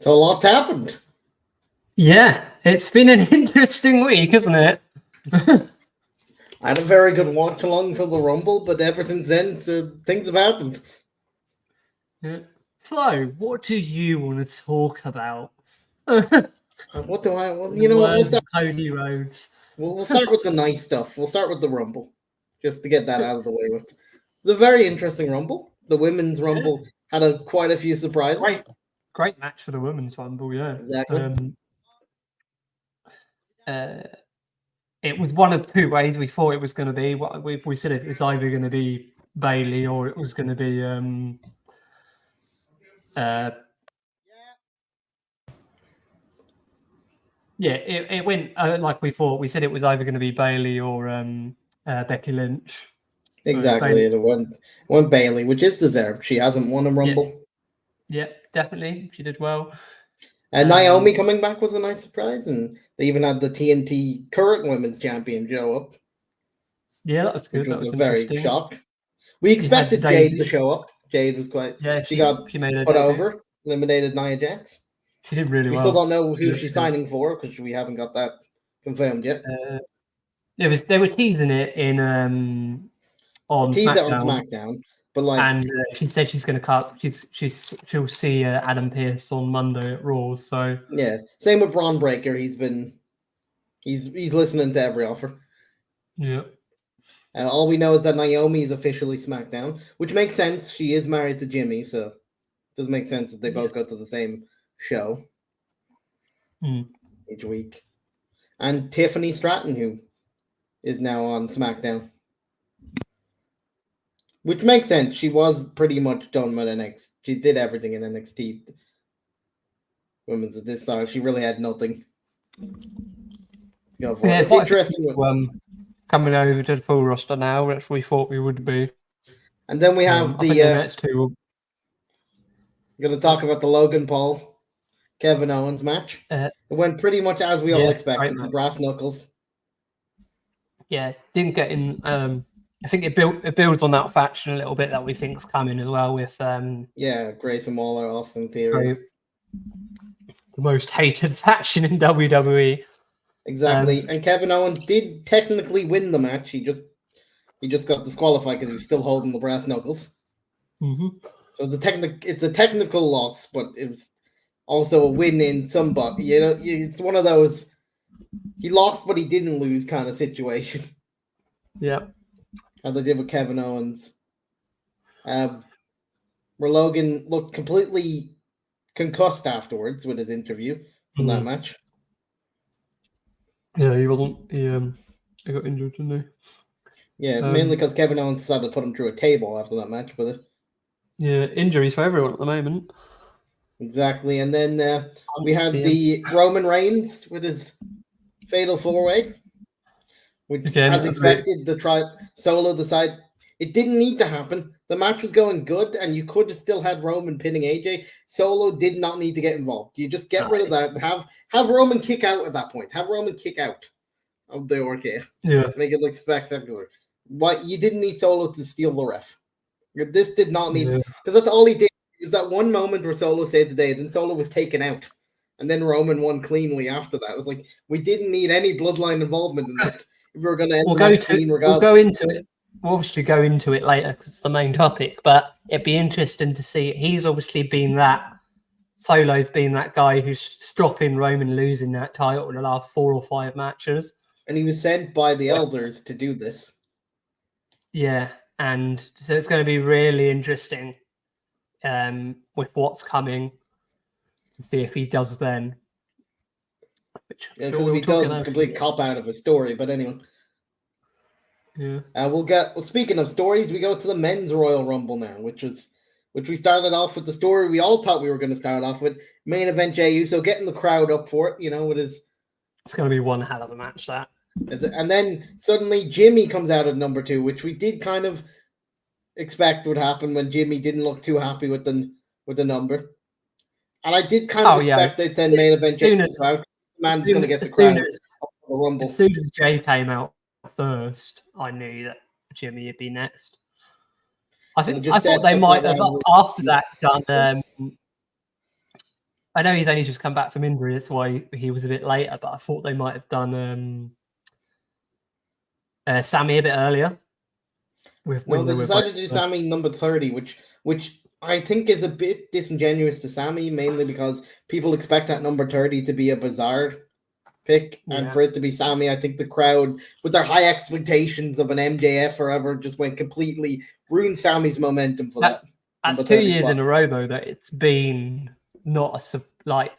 So a lot's happened. Yeah, it's been an interesting week, isn't it? I had a very good watch along for the Rumble, but ever since then, things have happened. Yeah. So, what do you want to talk about? What do I? Well, we'll start. Cody Rhodes. We'll start with the nice stuff. We'll start with the Rumble, just to get that out of the way with. The very interesting Rumble. The women's Rumble had quite a few surprises. Great match for the women's Rumble, yeah. Exactly. It was one of two ways we thought it was going to be. We said it was either going to be Bayley or it was going to be it went like we thought. We said it was either going to be Bayley or Becky Lynch. Exactly. It went Bayley, which is deserved. She hasn't won a Rumble. Yeah, definitely. She did well. And Naomi coming back was a nice surprise, and they even had the TNT current women's champion show up. Yeah, that was good. Which was a very shock. We expected Jade to show up. Jade was quite. Yeah, she made put over, eliminated Nia Jax. She did really well. We still don't know who she's signing for because we haven't got that confirmed yet. They were teasing it in on SmackDown. But and she said she's going to cut. She'll see Adam Pearce on Monday at Raw. So yeah, same with Braun Breaker. He's listening to every offer. Yeah, and all we know is that Naomi is officially SmackDown, which makes sense. She is married to Jimmy, so it does make sense that they both go to the same show each week. And Tiffany Stratton, who is now on SmackDown. Which makes sense. She was pretty much done with NXT. She did everything in NXT. Women's at this time. She really had nothing. It's interesting. Coming over to the full roster now, which we thought we would be. And then we have the next two. We're going to talk about the Logan Paul, Kevin Owens match. It went pretty much as we all expected. The brass knuckles. Yeah, didn't get in. I think it builds on that faction a little bit that we think's coming as well with Grayson Waller, Austin Theory, the most hated faction in WWE. Exactly, and Kevin Owens did technically win the match. He just got disqualified because he was still holding the brass knuckles. Mm-hmm. So it's a technical loss, but it was also a win in some. But it's one of those he lost but he didn't lose kind of situation. Yeah. As they did with Kevin Owens. Where Logan looked completely concussed afterwards with his interview from that match. Yeah, he wasn't. He got injured, didn't he? Yeah, mainly because Kevin Owens decided to put him through a table after that match. Injuries for everyone at the moment. Exactly. And then we had the Roman Reigns with his fatal 4-way. Which, as expected, Solo decided it didn't need to happen. The match was going good, and you could have still had Roman pinning AJ. Solo did not need to get involved. You just get rid of that. Have Roman kick out at that point. Have Roman kick out of the RK. Yeah. Make it look spectacular. But you didn't need Solo to steal the ref. This did not need because that's all he did. It was that one moment where Solo saved the day, then Solo was taken out. And then Roman won cleanly after that. It was like we didn't need any bloodline involvement in that. We're going to we'll go into it. We'll obviously go into it later because it's the main topic, but it'd be interesting to see. He's obviously been Solo's been that guy who's stopping Roman losing that title in the last 4 or 5 matches. And he was sent by the elders to do this. Yeah, and so it's going to be really interesting with what's coming to see if he does then. Because if he does, it's a complete cop out of a story. But anyway, speaking of stories, we go to the men's Royal Rumble now, which we started off with the story we all thought we were going to start off with. Main event Jey Uso getting the crowd up for it. It's going to be one hell of a match that. And then suddenly Jimmy comes out at number 2, which we did kind of expect would happen when Jimmy didn't look too happy with the number. And I did kind of expect they'd send main event Jey Uso out. Man's going to get the crowd up for the Rumble. As soon as Jay came out first, I knew that Jimmy would be next. I thought they might have after that done I know he's only just come back from injury. That's why he was a bit later. But I thought they might have done Sammy a bit earlier. No, they decided to do Sammy number 30, which I think is a bit disingenuous to Sammy, mainly because people expect that number 30 to be a bizarre pick, and for it to be Sammy, I think the crowd, with their high expectations of an MJF forever, just went completely ruined Sammy's momentum for that. That's 2 years in a row, though, that it's been not a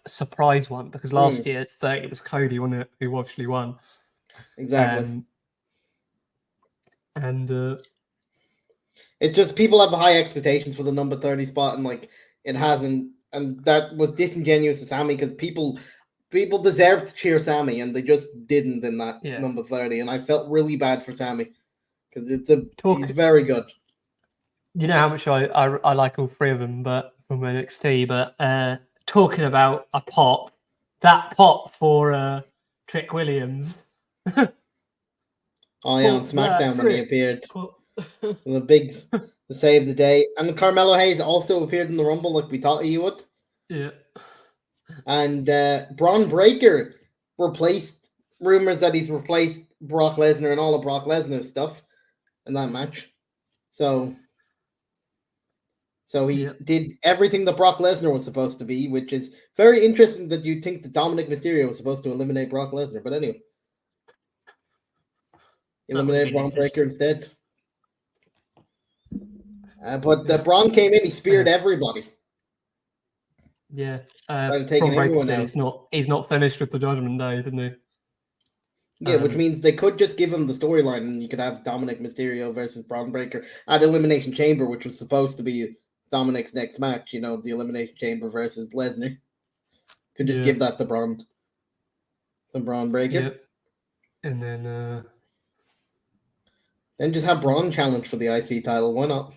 surprise one, because last year 30 was Cody, wasn't it, who obviously won. Exactly. And it's just people have high expectations for the number 30 spot, and like it hasn't, and that was disingenuous to Sammy because people deserved to cheer Sammy and they just didn't in that number 30, and I felt really bad for Sammy because he's very good. You know how much I like all three of them, but from NXT. But talking about a pop, that pop for Trick Williams. Oh yeah, on SmackDown when he appeared. The save the day. And Carmelo Hayes also appeared in the Rumble like we thought he would. Yeah. And Braun Breaker replaced, rumors that he's replaced Brock Lesnar and all of Brock Lesnar's stuff in that match. So he did everything that Brock Lesnar was supposed to be, which is very interesting that you think that Dominic Mysterio was supposed to eliminate Brock Lesnar. But anyway, eliminated Braun Breaker instead. But Braun came in, he speared everybody. Yeah. Braun Breaker said he's not finished with the Judgment Day, didn't he? Yeah, which means they could just give him the storyline and you could have Dominic Mysterio versus Braun Breaker at Elimination Chamber, which was supposed to be Dominic's next match, the Elimination Chamber versus Lesnar. Could just give that to Braun Breaker. Yep. And then just have Braun challenge for the IC title. Why not?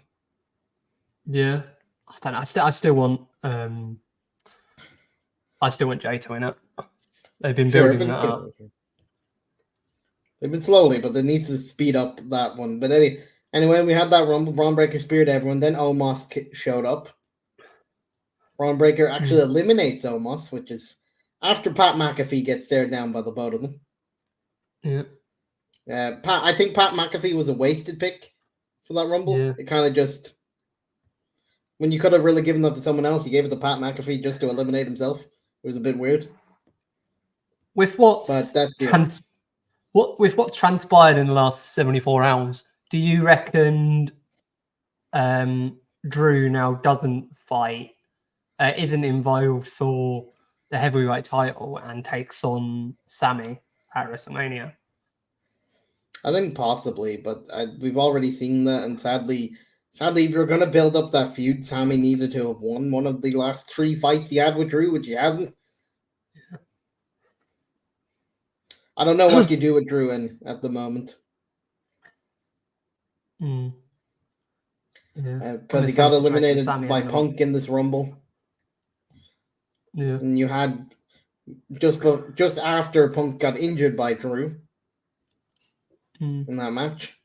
Yeah. I don't know. I still want Jay to win it. They've been building that up. They've been slowly, but they need to speed up that one. But anyway, we had that Rumble. Braun Breaker speared everyone. Then Omos showed up. Braun Breaker actually eliminates Omos, which is after Pat McAfee gets stared down by the both of them. Yeah. I think Pat McAfee was a wasted pick for that Rumble. Yeah. It kind of just, when you could have really given that to someone else, you gave it to Pat McAfee just to eliminate himself. It was a bit weird. With what's transpired in the last 74 hours, do you reckon Drew now doesn't fight, isn't involved for the heavyweight title and takes on Sammy at WrestleMania? I think possibly, but we've already seen that, and sadly, if you're going to build up that feud, Sammy needed to have won one of the last 3 fights he had with Drew, which he hasn't. I don't know what you do with Drew at the moment. Because he got eliminated by Punk in this Rumble. Yeah. And you had just after Punk got injured by Drew in that match,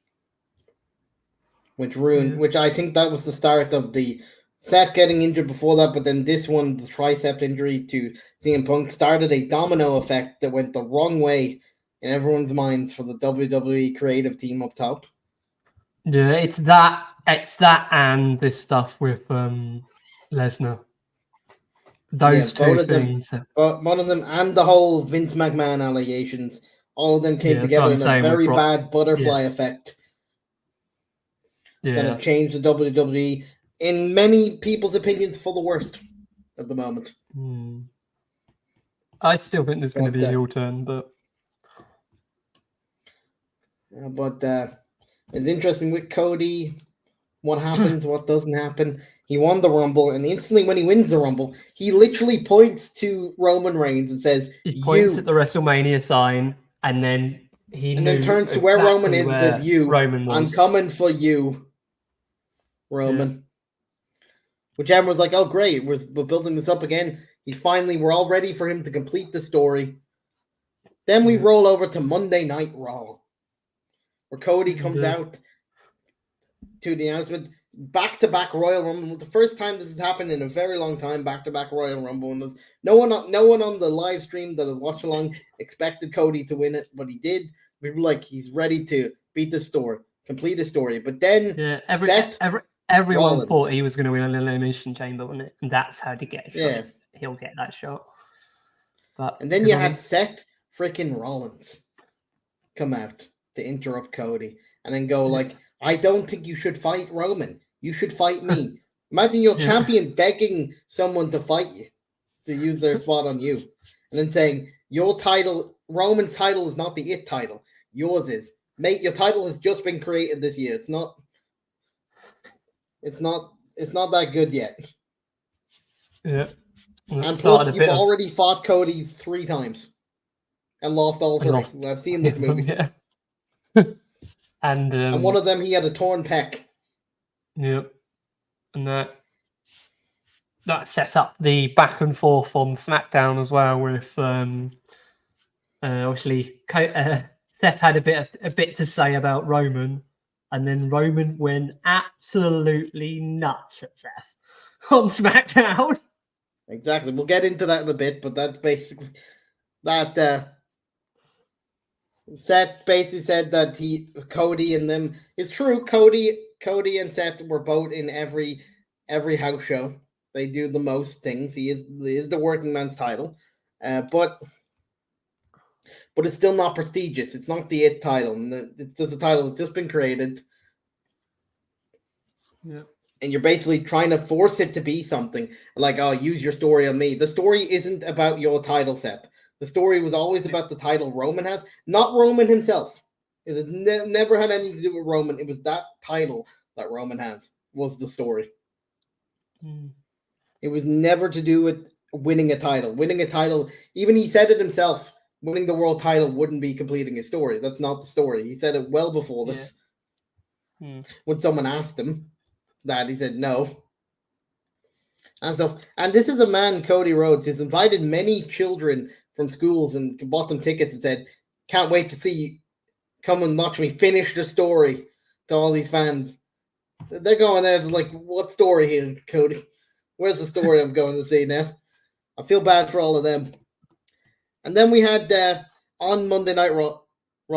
which ruined. Which I think that was the start of the Seth getting injured before that, but then this one, the tricep injury to CM Punk, started a domino effect that went the wrong way in everyone's minds for the WWE creative team up top. Yeah, it's that and this stuff with Lesnar. Those two things. One of them and the whole Vince McMahon allegations, all of them came together in a very bad butterfly effect that have changed the WWE, in many people's opinions, for the worst at the moment. I still think there's going to be a heel turn, but it's interesting with Cody. What happens? What doesn't happen? He won the Rumble, and instantly when he wins the Rumble, he literally points to Roman Reigns and says, he points at the WrestleMania sign, and then then turns to where Roman is and says, I'm coming for you, Roman. Yeah. Which everyone's like, oh great, we're building this up again. We're all ready for him to complete the story. Then we roll over to Monday Night Raw, where Cody comes out to the announcement. back-to-back Royal Rumble. The first time this has happened in a very long time, back-to-back Royal Rumble. And there's no one on the live stream that watched along expected Cody to win it, but he did. We were like, he's ready to beat the story, complete the story. But then everyone thought he was going to win an Elimination Chamber, wasn't it? And that's how to get a shot. Yeah. He'll get that shot. And then you had Seth freaking Rollins come out to interrupt Cody and then go like, I don't think you should fight Roman. You should fight me. Imagine your champion begging someone to fight you, to use their spot on you. And then saying, your title, Roman's title is not the IT title. Yours is. Mate, your title has just been created this year. It's not that good yet. Yeah. And plus, you've already fought Cody 3 times and lost all 3. I've seen this movie. Yeah. And one of them, he had a torn pec. Yep. And that set up the back and forth on SmackDown as well with obviously Seth had a bit to say about Roman, and then Roman went absolutely nuts at Seth on SmackDown. Exactly. We'll get into that in a bit, but that's basically that. Seth basically said that Cody and them. It's true. Cody and Seth were both in every house show. They do the most things. He is the working man's title, but it's still not prestigious. It's not the IT title. It's just a title that's just been created. Yeah. And you're basically trying to force it to be something like, oh, use your story on me. The story isn't about your title, Seth. The story was always about the title Roman has, not Roman himself. It had never had anything to do with Roman. It was that title that Roman has was the story. It was never to do with winning a title. Winning a title, even he said it himself, winning the world title wouldn't be completing his story. That's not the story. He said it well before this. When someone asked him that, he said no. And stuff. And this is a man, Cody Rhodes, who's invited many children from schools and bought them tickets and said, can't wait to see you come and watch me finish the story to all these fans. They're going there like, what story here, Cody? Where's the story I'm going to see now? I feel bad for all of them. And then we had on Monday Night Raw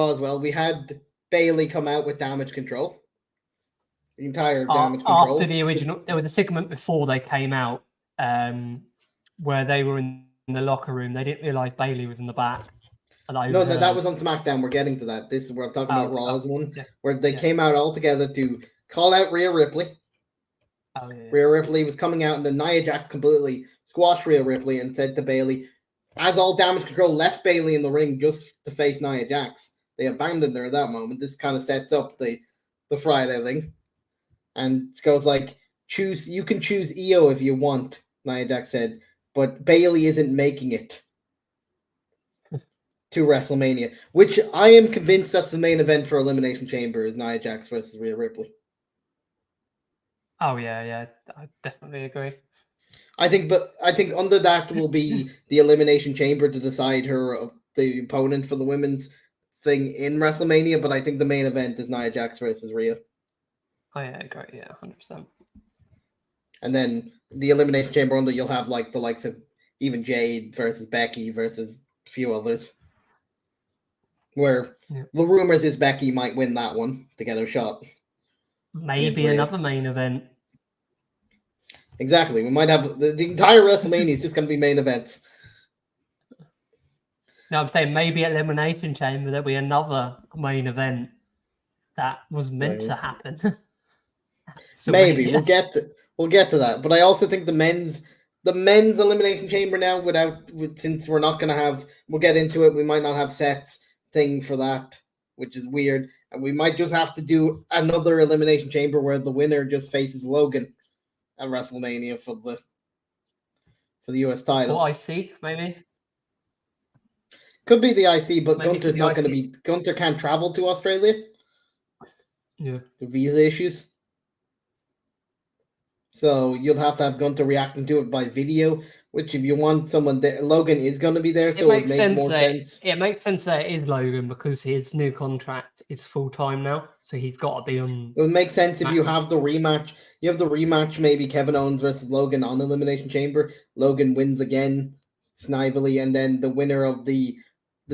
as well, we had Bayley come out with Damage Control. The entire Damage Control. After the original, there was a segment before they came out where they were in the locker room. They didn't realize Bayley was in the back. No, that was on SmackDown. We're getting to that. This is where I'm talking about Raw's one, where they came out all together to call out Rhea Ripley. Rhea Ripley was coming out, and then Nia Jax completely squashed Rhea Ripley and said to Bayley, as all Damage Control left Bayley in the ring just to face Nia Jax, they abandoned her at that moment. This kind of sets up the Friday thing. And it goes like, you can choose Io if you want, Nia Jax said, but Bayley isn't making it to WrestleMania, which I am convinced that's the main event for Elimination Chamber is Nia Jax versus Rhea Ripley. Oh yeah, I definitely agree. I think under that will be the Elimination Chamber to decide the opponent for the women's thing in WrestleMania, but I think the main event is Nia Jax versus Rhea. Oh yeah, great, yeah, 100%. And then the Elimination Chamber under, you'll have like the likes of even Jade versus Becky versus a few others. Where the rumors is Becky might win that one to get her shot. Maybe another main event. Exactly. We might have the entire WrestleMania is just going to be main events. No, I'm saying maybe Elimination Chamber there'll be another main event that was meant to happen. Maybe we'll get to that. But I also think the men's Elimination Chamber now since we're not going to have, we'll get into it. We might not have sets thing for that, which is weird, and we might just have to do another Elimination Chamber where the winner just faces Logan at WrestleMania for the US title. Or IC, maybe. Could be the IC, but maybe Gunther's not going to be. Gunther can't travel to Australia. Yeah, the visa issues. So you'll have to have Gunter react and do it by video, which if you want someone there, Logan is going to be there, so it would make more sense. It makes sense that it is Logan because his new contract is full-time now, so he's got to be on... It would make sense if you have the rematch. You have the rematch, maybe Kevin Owens versus Logan on Elimination Chamber. Logan wins again, snively, and then the winner of the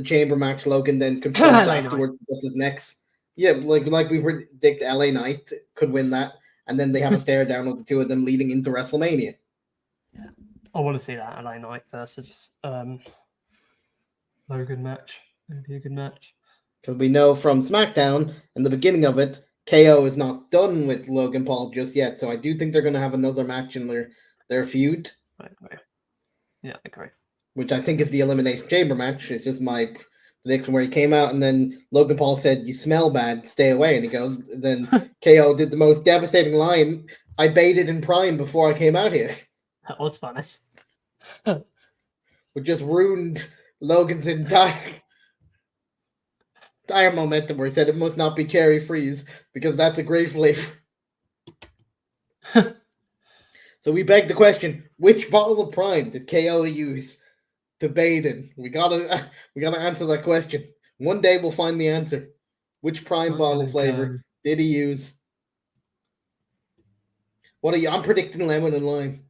Chamber match, Logan, then confronts afterwards. What's his next? Yeah, like we predict LA Knight could win that. And then they have a stare down of the two of them leading into WrestleMania. Yeah, I want to see that LA Knight versus Logan match. It'd be a good match. Because we know from SmackDown in the beginning of it, KO is not done with Logan Paul just yet. So I do think they're going to have another match in their feud. Right. Yeah, I agree. Which I think is the Elimination Chamber match. It's just my prediction where he came out and then Logan Paul said, "You smell bad, stay away." And he goes, then KO did the most devastating line, "I baited in Prime before I came out here." That was funny. Which just ruined Logan's entire momentum where he said it must not be cherry freeze because that's a great flavor. So we beg the question, which bottle of Prime did KO use to bait in? We gotta answer that question. One day we'll find the answer. Which Prime bottle flavor did he use? What are you? I'm predicting lemon and lime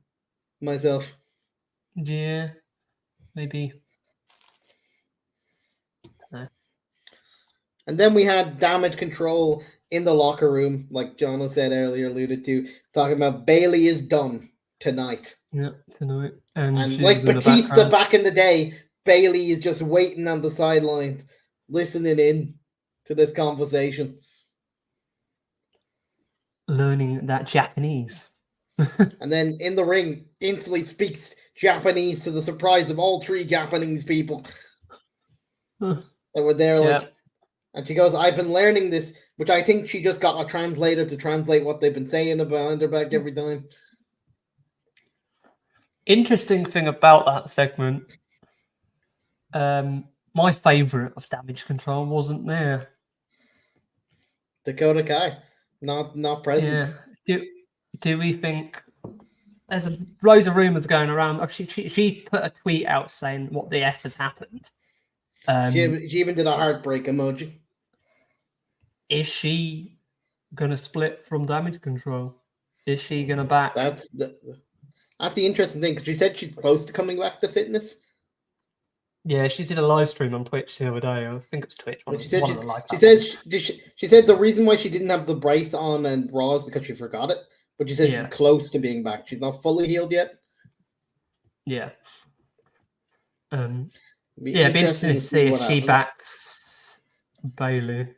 myself. Yeah, maybe. No. And then we had Damage Control in the locker room, like Johnno said earlier, alluded to, talking about Bayley is done tonight. Yeah, tonight. And like Batista back in the day, Bayley is just waiting on the sidelines, listening in to this conversation. Learning that Japanese. And then in the ring, instantly speaks Japanese to the surprise of all three Japanese people that were there. Like, and she goes, "I've been learning this," which I think she just got a translator to translate what they've been saying behind her back every time. Interesting thing about that segment, my favourite of Damage Control wasn't there. Dakota Kai, not present. Yeah. Do we think there's loads of rumours going around? She put a tweet out saying what the F has happened. She even did a heartbreak emoji. Is she gonna split from Damage Control? Is she gonna back? That's the interesting thing, because she said she's close to coming back to fitness. Yeah, she did a live stream on Twitch the other day. I think it was Twitch. She said the reason why she didn't have the brace on and Raw is because she forgot it. But she said she's close to being back. She's not fully healed yet. Yeah. It'd be interesting to see if she backs Bayley.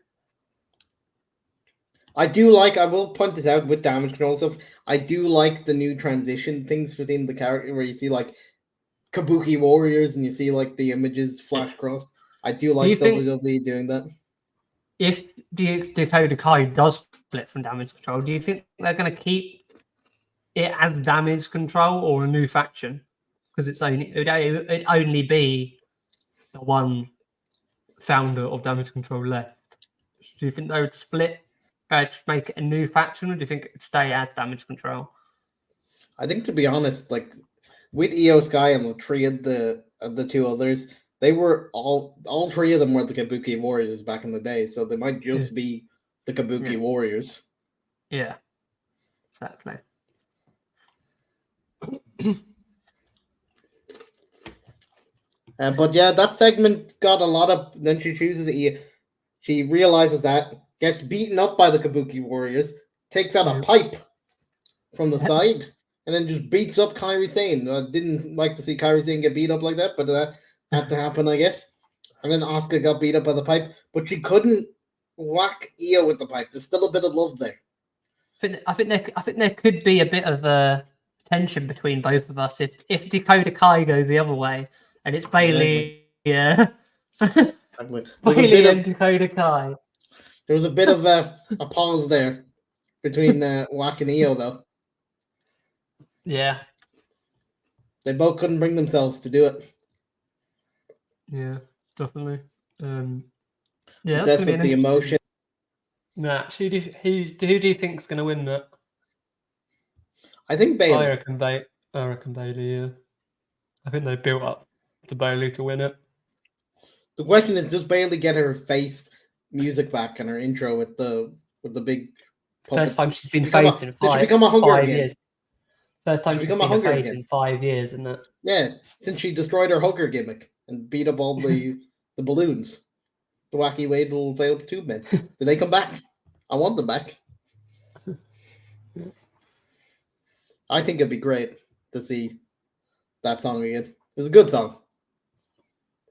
I will point this out with Damage Control stuff. I do like the new transition things within the character where you see like Kabuki Warriors and you see like the images flash across. I do like WWE doing that. If Dakota Kai does split from Damage Control, do you think they're going to keep it as Damage Control or a new faction? Because it'd only be the one founder of Damage Control left. Do you think they would split? Just make it a new faction, or do you think it would stay as Damage Control? I think, to be honest, like with Io Sky and the three of the two others, they were all three of them were the Kabuki Warriors back in the day, so they might just be the Kabuki Warriors. Yeah, exactly. But yeah, that segment got a lot of. Then she chooses Io. She realizes that, gets beaten up by the Kabuki Warriors, takes out a pipe from the side, and then just beats up Kairi Sane. I didn't like to see Kairi Sane get beat up like that, but that had to happen, I guess. And then Asuka got beat up by the pipe, but she couldn't whack Io with the pipe. There's still a bit of love there. I think there could be a bit of a tension between both of us if Dakota Kai goes the other way, and it's Bayley. Yeah. Bayley and Dakota Kai. There was a bit of a pause there between Wack and Io, though. Yeah. They both couldn't bring themselves to do it. Yeah, definitely. That's the emotion. Match. Who do you think's going to win that? I think Bayley. I reckon Bayley, yeah. I think they built up to Bayley to win it. The question is, does Bayley get her face music back and her intro with the big puppets? First time she's been face in five years. First time she's been a face in 5 years, isn't it? Yeah, since she destroyed her hugger gimmick and beat up all the balloons. The wacky Wadle failed tube men. Did they come back? I want them back. I think it'd be great to see that song again. It's a good song.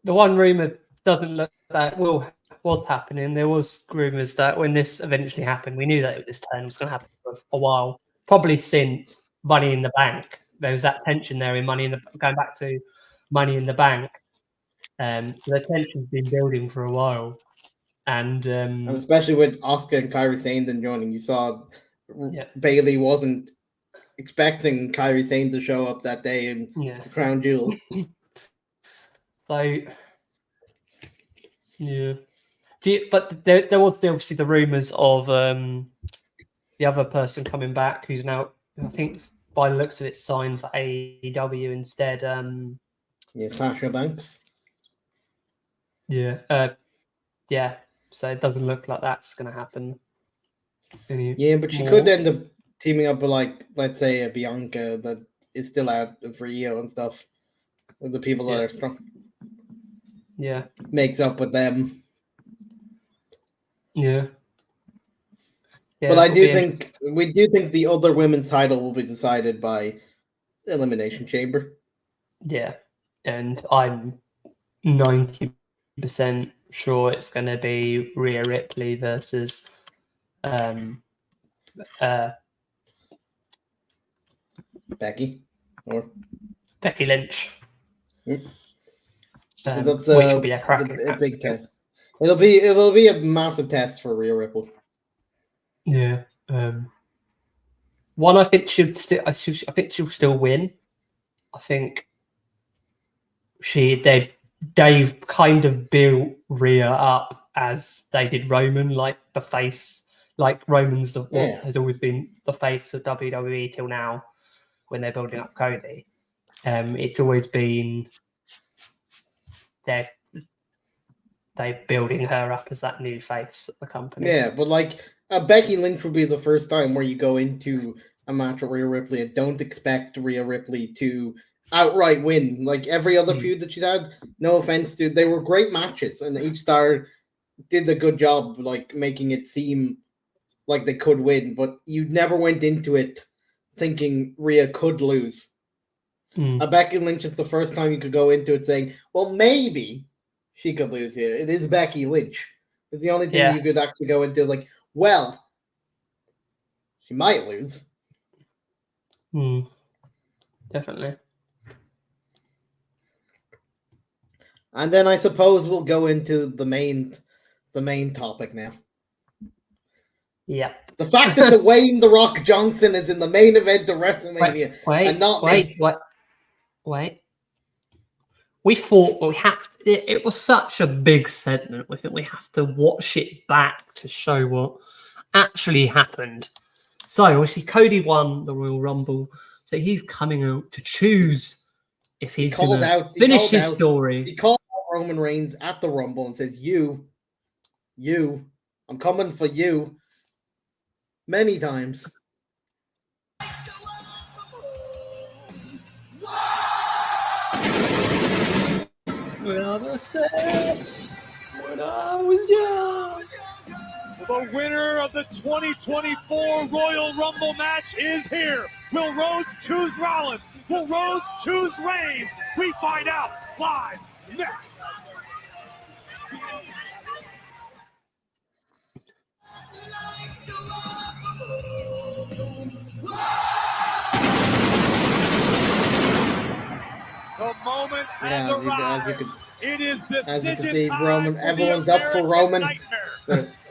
The one rumor doesn't look that was happening. There was rumors that when this eventually happened, we knew that this turn was going to happen for a while. Probably since Money in the Bank, there was that tension there in going back to Money in the Bank. The tension's been building for a while, and especially with Asuka and Kairi Sane then joining, you saw Bayley wasn't expecting Kairi Sane to show up that day in the Crown Jewel. So, yeah. But there was obviously the rumours of the other person coming back, who's now, I think, by the looks of it, signed for AEW instead. Sasha Banks. Yeah. So it doesn't look like that's going to happen. But she could end up teaming up with, like, let's say, a Bianca that is still out for Rio and stuff. With the people that are strong. Yeah. Makes up with them. Yeah. But we do think the other women's title will be decided by Elimination Chamber. Yeah. And I'm 90% sure it's going to be Rhea Ripley versus Becky or Becky Lynch. That's which will be a big test. It'll be a massive test for Rhea Ripley. Yeah. One, I think she'll still win. I think they've kind of built Rhea up as they did Roman, like the face, like Roman's has always been the face of WWE till now when they're building up Cody. It's always been they're building her up as that new face of the company. Yeah, but like Becky Lynch will be the first time where you go into a match with Rhea Ripley and don't expect Rhea Ripley to outright win. Like every other feud that she's had, no offense, dude, they were great matches, and each star did a good job, like making it seem like they could win. But you never went into it thinking Rhea could lose. Becky Lynch is the first time you could go into it saying, well, maybe she could lose here. It is Becky Lynch. It's the only thing you could actually go into, like, well, she might lose. Definitely. And then I suppose we'll go into the main topic now. Yeah. The fact that Dwayne "The Rock" Johnson is in the main event of WrestleMania and not me. Wait. We thought it was such a big segment. We think we have to watch it back to show what actually happened. So, obviously, Cody won the Royal Rumble. So he's coming out to choose if he's going to finish his story. He called out Roman Reigns at the Rumble and said, you, I'm coming for you. Many times. When I was young. The winner of the 2024 Royal Rumble match is here. Will Rhodes choose Rollins? Will Rhodes choose Reigns? We find out live next. The moment has arrived. It is decision time. Roman, everyone's up for Roman.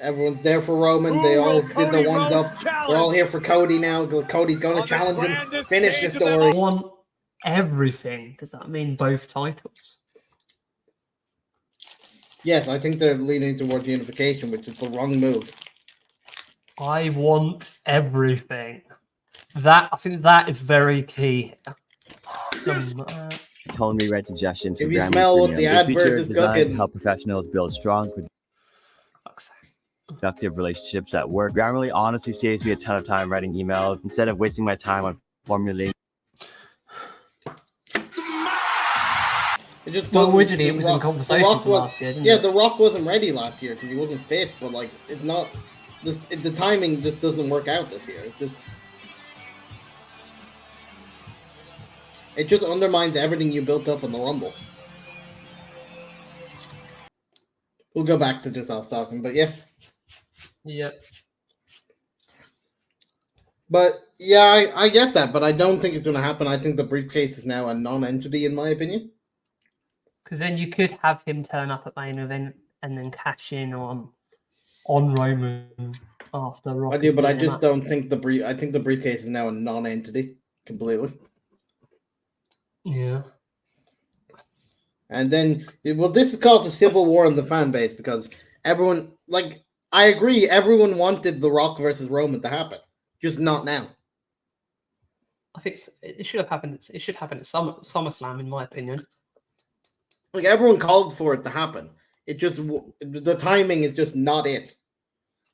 Everyone's there for Roman. They all did the ones up. They're all here for Cody now. Cody's going to challenge him. Finish the story. Want everything. Does that mean both titles? Yes, I think they're leaning towards unification, which is the wrong move. I want everything. I think that is very key. Tone rewrite suggestions. If you smell what the advert is cooking. Help professionals build strong, productive relationships at work. Grammarly honestly saves me a ton of time writing emails instead of wasting my time on formulating. It just originally it was in conversation last year, didn't it? The Rock wasn't ready last year because he wasn't fit, but like it's not the timing just doesn't work out this year. It just undermines everything you built up in the Rumble. We'll go back to just us talking, but yeah. Yep. But yeah, I get that, but I don't think it's going to happen. I think the briefcase is now a non-entity, in my opinion. Because then you could have him turn up at main event and then cash in on Roman after Rock. I do, but I just don't think I think the briefcase is now a non-entity completely. Yeah. And then, this has caused a civil war in the fan base because everyone, like, I agree, everyone wanted The Rock versus Roman to happen, just not now. I think it should have happened. It should happen at SummerSlam, in my opinion. Like, everyone called for it to happen. It just, the timing is just not it.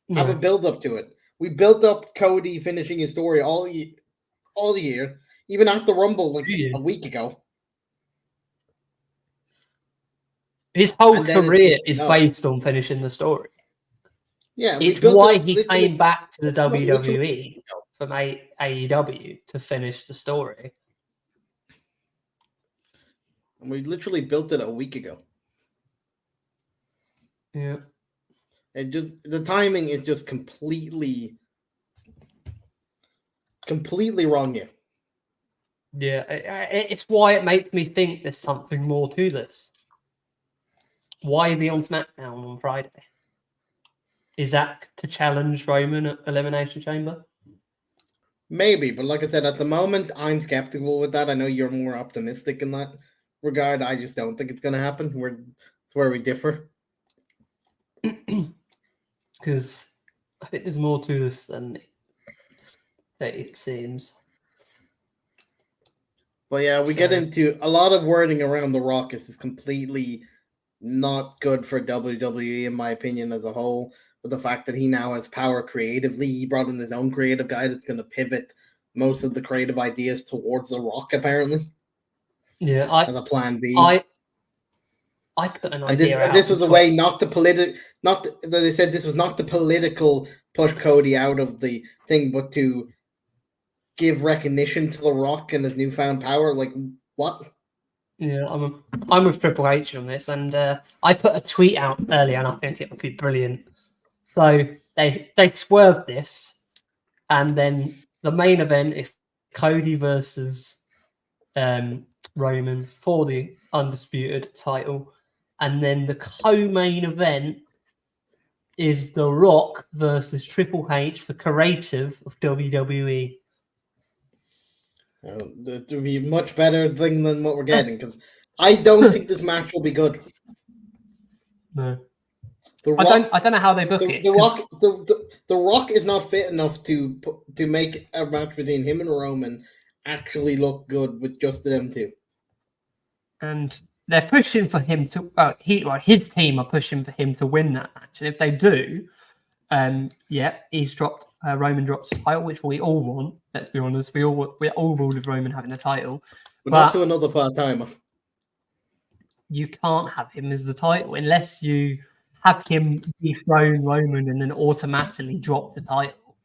Yeah. Have a build up to it. We built up Cody finishing his story all year, even at the Rumble like a week ago. His whole career is based on finishing the story. Yeah, it's why he came back to the WWE from AEW to finish the story. And we literally built it a week ago. Yeah. The timing is just completely wrong here. Yeah, it's why it makes me think there's something more to this. Why is he on SmackDown on Friday? Is that to challenge Roman at Elimination Chamber? Maybe, but like I said, at the moment, I'm skeptical with that. I know you're more optimistic in that regard. I just don't think it's going to happen. It's where we differ. Because I think there's more to this than it seems. But yeah, we get into a lot of wording around The Rock. This is completely not good for WWE, in my opinion, as a whole. With the fact that he now has power creatively, he brought in his own creative guy that's going to pivot most of the creative ideas towards The Rock, apparently. Yeah, as a plan B. I put an idea out. This was a way not to they said this was not the political push Cody out of the thing, but to give recognition to The Rock and his newfound power. Like, what? Yeah, I'm with Triple H on this, and I put a tweet out earlier, and I think it would be brilliant. So they swerved this, and then the main event is Cody versus Roman for the Undisputed title, and then the co-main event is The Rock versus Triple H for creative of WWE. That would be a much better thing than what we're getting, because I don't think this match will be good. No. I don't know how they book it. The Rock is not fit enough to make a match between him and Roman actually look good with just them two. And they're pushing for him to. His team are pushing for him to win that match, and if they do, he's dropped. Roman drops the title, which we all want. Let's be honest, we're all with Roman having a title, but not to another part-timer. You can't have him as the title unless you have him dethrone Roman and then automatically drop the title.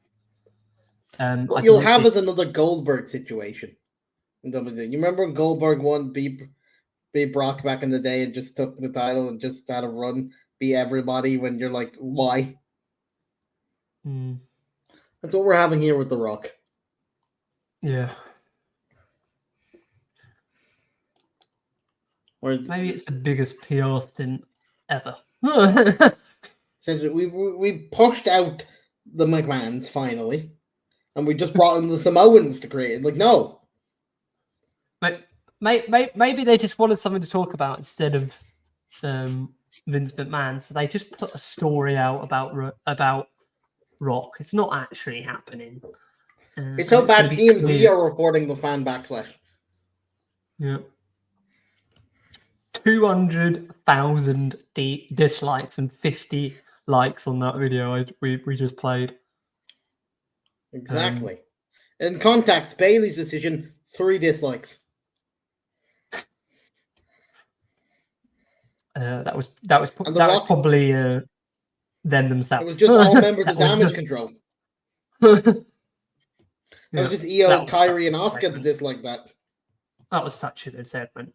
What you'll have is another Goldberg situation. You remember when Goldberg won, beat Brock back in the day and just took the title and just had a run, beat everybody when you're like, why? That's what we're having here with The Rock. Yeah. Maybe it's the biggest PR stint ever. We pushed out the McMahons finally, and we just brought in the Samoans to create it. Like, no. Maybe they just wanted something to talk about instead of Vince McMahon, so they just put a story out about Rock. It's not actually happening. It's so bad TMZ are reporting the fan backlash. Yeah. 200,000 dislikes and 50 likes on that video we just played. Exactly. In context, Bailey's decision, 3 dislikes. That was probably them themselves. It was just all members of Damage Control. That was just EO, Kyrie, and Asuka that dislike that. That was such a good segment.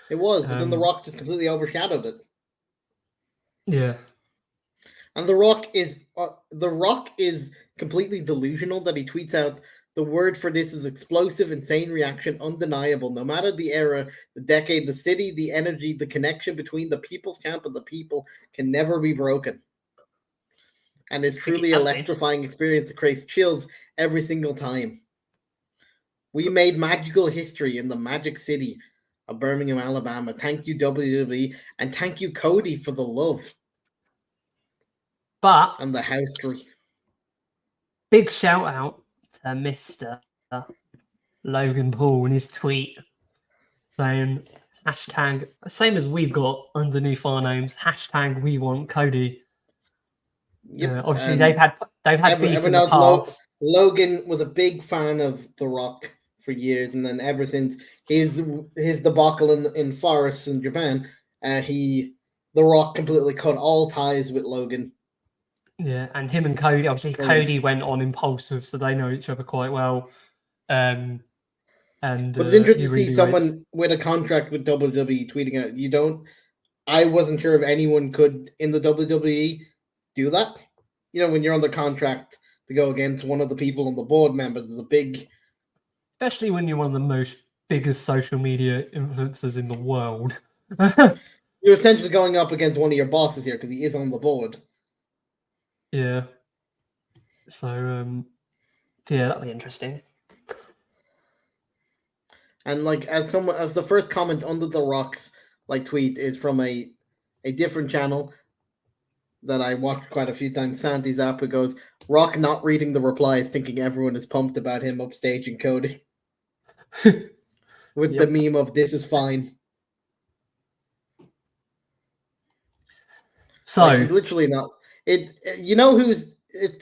It was, but then The Rock just completely overshadowed it. Yeah. And The Rock is completely delusional that he tweets out, the word for this is explosive, insane reaction, undeniable. No matter the era, the decade, the city, the energy, the connection between the people's camp and the people can never be broken. And is truly electrifying experience that creates chills every single time. We made magical history in the Magic City of Birmingham, Alabama. Thank you, WWE, and thank you, Cody, for the love. And the housery. Big shout out to Mr. Logan Paul in his tweet saying hashtag, same as we've got underneath our names, hashtag we want Cody. Yep. Obviously, they've had beef in the past. Logan was a big fan of The Rock for years, and then ever since his debacle in Forest in Japan, The Rock completely cut all ties with Logan. Yeah, and him and Cody, obviously Cody went on Impulsive, so they know each other quite well. But it's interesting to see someone with a contract with WWE tweeting out, I wasn't sure if anyone could in the WWE do that. When you're under contract to go against one of the people on the board members is a big... Especially when you're one of the biggest social media influencers in the world. You're essentially going up against one of your bosses here because he is on the board. Yeah. So, yeah, that'll be interesting. And as the first comment under The Rock's tweet is from a different channel that I watched quite a few times, Santi Zappa goes, Rock not reading the replies, thinking everyone is pumped about him upstaging Cody. With the meme of this is fine. So he's literally not. It's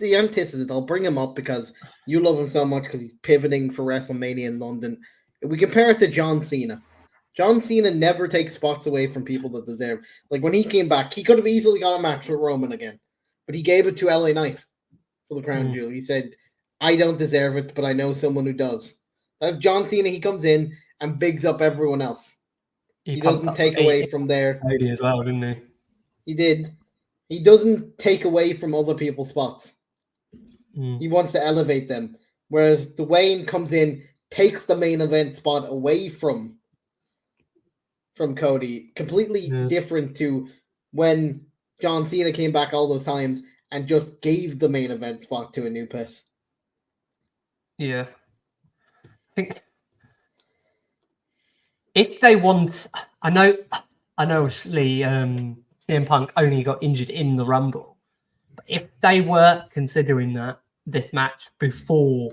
the antithesis. I'll bring him up because you love him so much because he's pivoting for WrestleMania in London. If we compare it to John Cena. John Cena never takes spots away from people that deserve. When he came back, he could have easily got a match with Roman again, but he gave it to LA Knight for the crown jewel. He said, I don't deserve it, but I know someone who does. That's John Cena. He comes in and bigs up everyone else. He doesn't take away from their... as well, didn't he? He did. He doesn't take away from other people's spots. He wants to elevate them. Whereas Dwayne comes in, takes the main event spot away from Cody. Completely different to when John Cena came back all those times and just gave the main event spot to a new person. Yeah. I think if they want... I know obviously CM Punk only got injured in the Rumble. But if they were considering this match before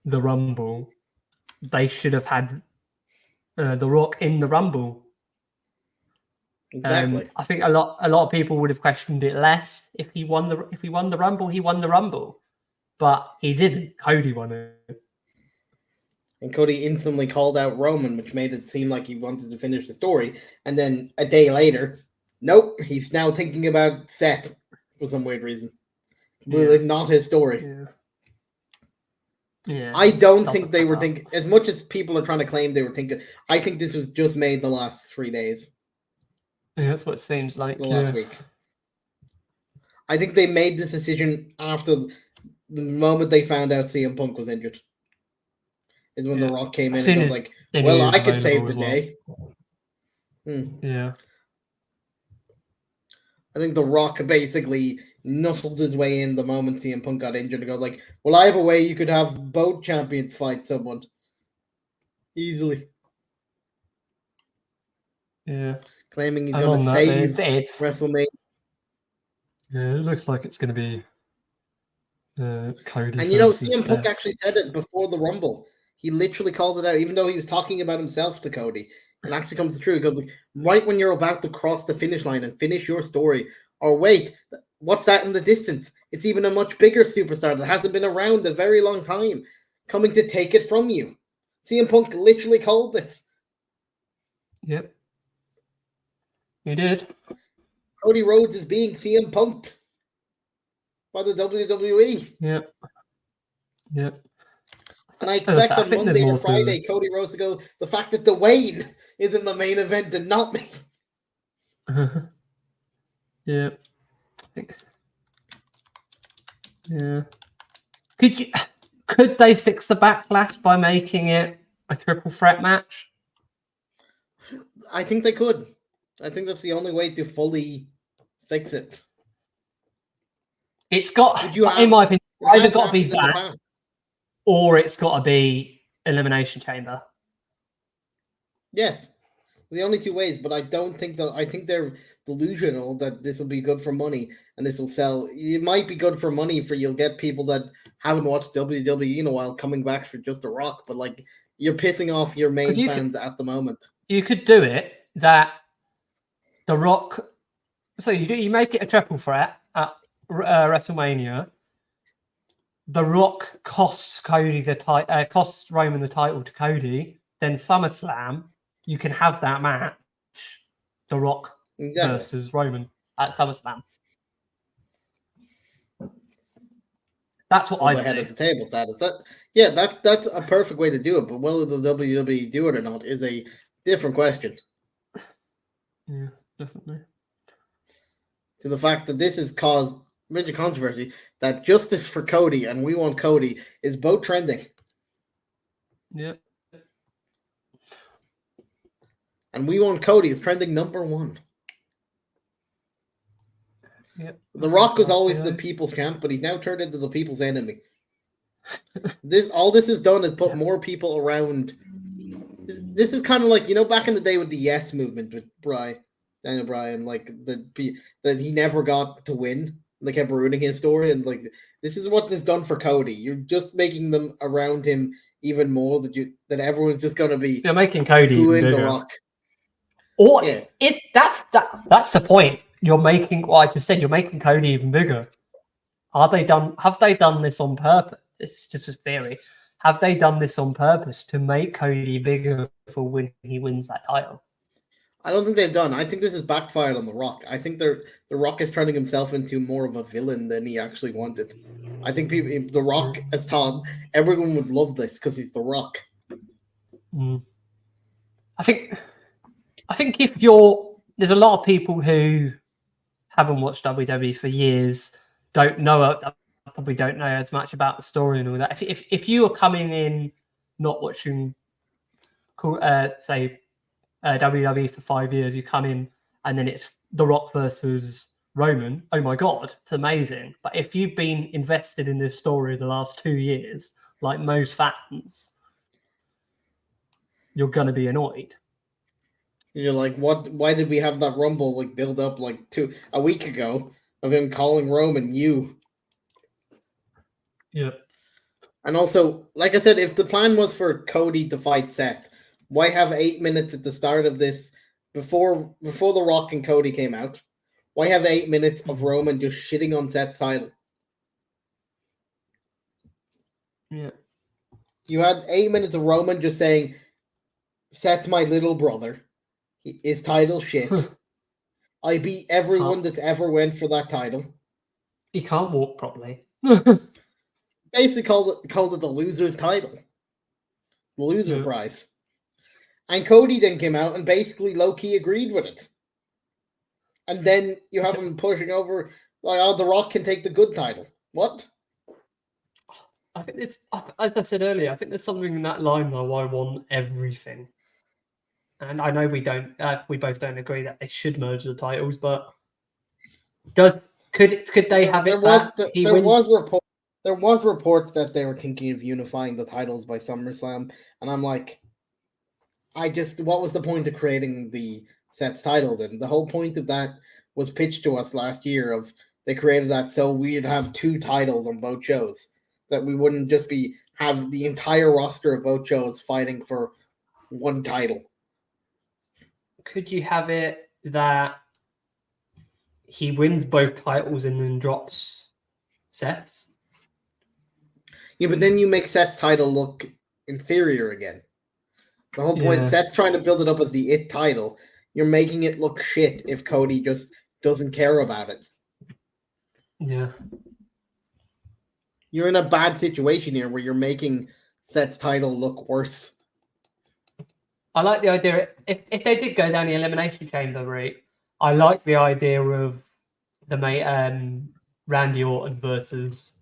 the Rumble, they should have had The Rock in the Rumble. Exactly. I think a lot of people would have questioned it less if he won the Rumble. He won the Rumble, but he didn't. Cody won it. And Cody instantly called out Roman, which made it seem like he wanted to finish the story. And then a day later, nope, he's now thinking about Seth for some weird reason. Really not his story. Yeah. I don't think they were thinking, as much as people are trying to claim they were thinking, I think this was just made the last 3 days. Yeah, that's what it seems like. The last week. I think they made this decision after the moment they found out CM Punk was injured. Is when The Rock came in and was like, well, I could save the day. Yeah. I think The Rock basically nuzzled his way in the moment CM Punk got injured and go like, well, I have a way you could have both champions fight someone. Easily. Yeah. Claiming he's going to save WrestleMania. Yeah, it looks like it's going to be Cody. And CM Punk actually said it before the Rumble. He literally called it out, even though he was talking about himself to Cody. It actually comes true because right when you're about to cross the finish line and finish your story, or wait, what's that in the distance? It's even a much bigger superstar that hasn't been around a very long time coming to take it from you. CM Punk literally called this. Yep. He did. Cody Rhodes is being CM Punked by the WWE. Yep. Yep. And I expect on Monday or Friday, Cody Rhodes to go, the fact that Dwayne is in the main event and not me. Yeah. Yeah. Could they fix the backlash by making it a triple threat match? I think they could. I think that's the only way to fully fix it. It's got, in my opinion, either got to be that, or it's got to be Elimination Chamber. Yes, the only two ways. But I don't think that. I think they're delusional that this will be good for money and this will sell. It might be good for money for you'll get people that haven't watched WWE in a while coming back for just The Rock. But like you're pissing off your main fans at the moment. You could do it that The Rock. So you make it a triple threat at WrestleMania. The Rock costs Cody costs Roman the title to Cody. Then SummerSlam, you can have that match, The Rock versus Roman at SummerSlam. That's what I ahead of the table status. That's a perfect way to do it. But whether the WWE do it or not is a different question. Yeah, definitely. To the fact that this has caused major controversy, that Justice for Cody and We Want Cody is both trending. Yeah. And We Want Cody is trending #1. Yep. The Rock was always the people's champ, but he's now turned into the people's enemy. All this has done is put more people around. This is kind of like, back in the day with the Yes movement with Daniel Bryan, like that he never got to win. They kept ruining his story, and like this is what this done for Cody. You're just making them around him even more that everyone's just gonna be. You're making Cody booing The Rock. Or that's the point. You're making what I just said. You're making Cody even bigger. Have they done this on purpose? It's just a theory. Have they done this on purpose to make Cody bigger for when he wins that title? I don't think they've done. I think this has backfired on The Rock. I think The Rock is turning himself into more of a villain than he actually wanted. I think The Rock as Tom, everyone would love this because he's The Rock. I think if there's a lot of people who haven't watched WWE for years, probably don't know as much about the story and all that. If you are coming in not watching, say, WWE for 5 years, you come in and then it's The Rock versus Roman. Oh my God, it's amazing. But if you've been invested in this story the last 2 years, like most fans, you're gonna be annoyed. You're like, what? Why did we have that Rumble build up a week ago of him calling Roman you? Yeah. And also, like I said, if the plan was for Cody to fight Seth, why have 8 minutes at the start of this before The Rock and Cody came out? Why have 8 minutes of Roman just shitting on Seth's title? Yeah. You had 8 minutes of Roman just saying, Seth's my little brother. His title shit. I beat everyone that's ever went for that title. He can't walk properly. Basically called it the loser's title. The loser prize. And Cody then came out and basically low-key agreed with it. And then you have him pushing over, The Rock can take the good title. What? I think it's, as I said earlier, I think there's something in that line though. I want everything. And I know we both don't agree that they should merge the titles, but could they have it? There was reports that they were thinking of unifying the titles by SummerSlam, and I'm like, what was the point of creating the Seth's title then? The whole point of that was pitched to us last year of they created that so we'd have 2 titles on both shows, that we wouldn't just have the entire roster of both shows fighting for 1 title. Could you have it that he wins both titles and then drops Seth's? Yeah, but then you make Seth's title look inferior again. The whole point, Seth's trying to build it up as the IT title. You're making it look shit if Cody just doesn't care about it. Yeah. You're in a bad situation here where you're making Seth's title look worse. I like the idea, if they did go down the Elimination Chamber route, I like the idea of the Randy Orton versus...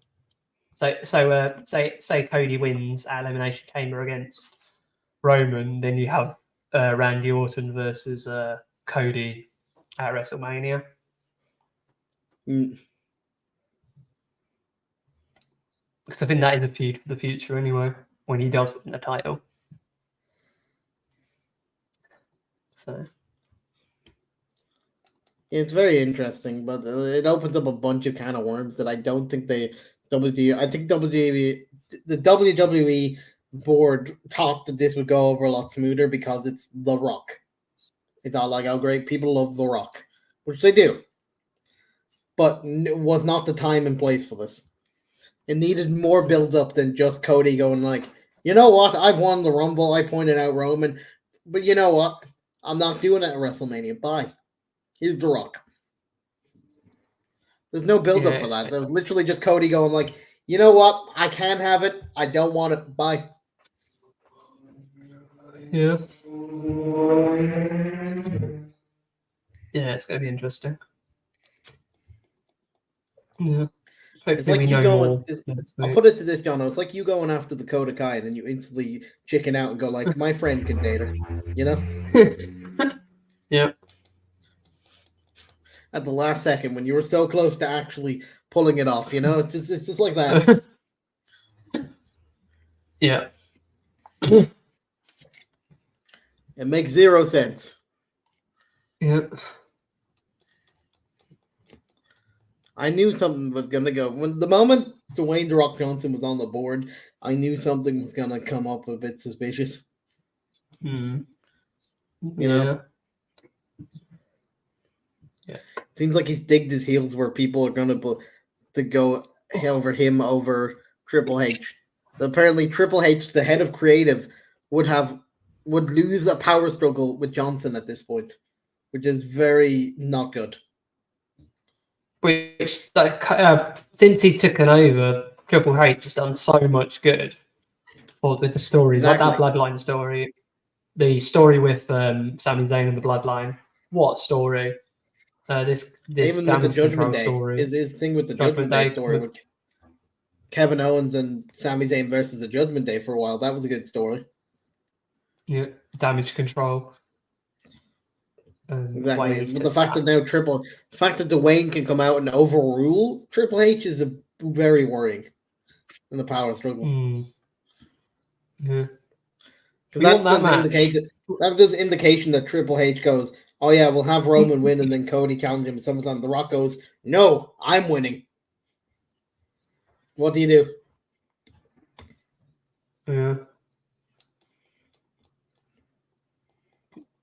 say Cody wins at Elimination Chamber against Roman, then you have Randy Orton versus Cody at WrestleMania. Mm. Because I think that is a feud for the future anyway, when he does win the title. So it's very interesting, but it opens up a bunch of can of worms that I don't think I think the WWE board thought that this would go over a lot smoother because it's The Rock. They thought like, oh great, people love The Rock, which they do, but it was not the time and place for this. It needed more build up than just Cody going like, you know what, I've won the Rumble, I pointed out Roman, but you know what, I'm not doing it at WrestleMania. Bye. Here's The Rock. There's no build up for that. There was literally just Cody going like, you know what, I can't have it, I don't want it, bye. Yeah. Yeah, it's going to be interesting. Yeah. It's like you going. I'll put it to this, Johnno. It's like you going after the Dakota Kai, and then you instantly chicken out and go like, "My friend can date her," you know? Yeah. At the last second, when you were so close to actually pulling it off, you know, it's just like that. Yeah. It makes 0 sense. Yeah. I knew something was gonna go. When the moment Dwayne "The Rock" Johnson was on the board, I knew something was gonna come up a bit suspicious. You know? Yeah. Seems like he's digged his heels where people are gonna go over him over Triple H. Apparently, Triple H, the head of creative, would lose a power struggle with Johnson at this point, which is very not good. Which, since he's taken over, Triple H has done so much good with the stories, like that Bloodline story, the story with Sami Zayn and the Bloodline. What story? This even with the Judgment Day story. His thing with the Judgment Day story with Kevin Owens and Sami Zayn versus the Judgment Day for a while. That was a good story. Yeah, Damage Control. Exactly. But the fact that now the fact that Dwayne can come out and overrule Triple H is very worrying in the power struggle. Yeah. Because that does indication that Triple H goes, oh yeah, we'll have Roman win and then Cody challenge him. Someone's on. The Rock goes, no, I'm winning. What do you do? Yeah.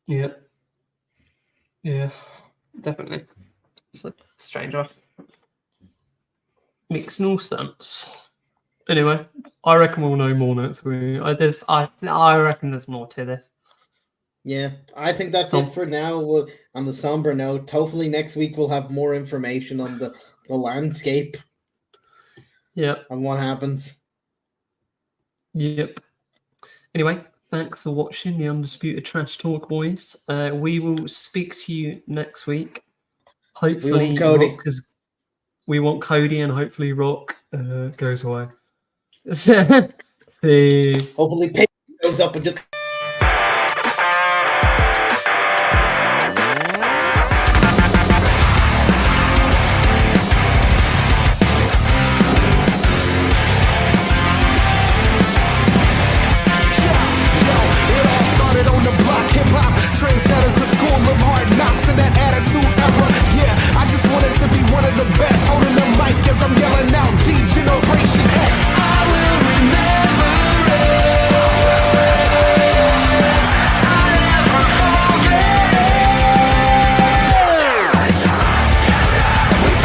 Yeah. Yeah, definitely. It's a strange one. Makes no sense. Anyway, I reckon we'll know more next week. I reckon there's more to this. Yeah, I think that's it for now. On the somber note, hopefully next week we'll have more information on the landscape. Yeah. And what happens. Yep. Anyway, thanks for watching the Undisputed Trash Talk, boys. We will speak to you next week. Hopefully, we want Cody, and hopefully Rock goes away. Hopefully, Peyton goes up and just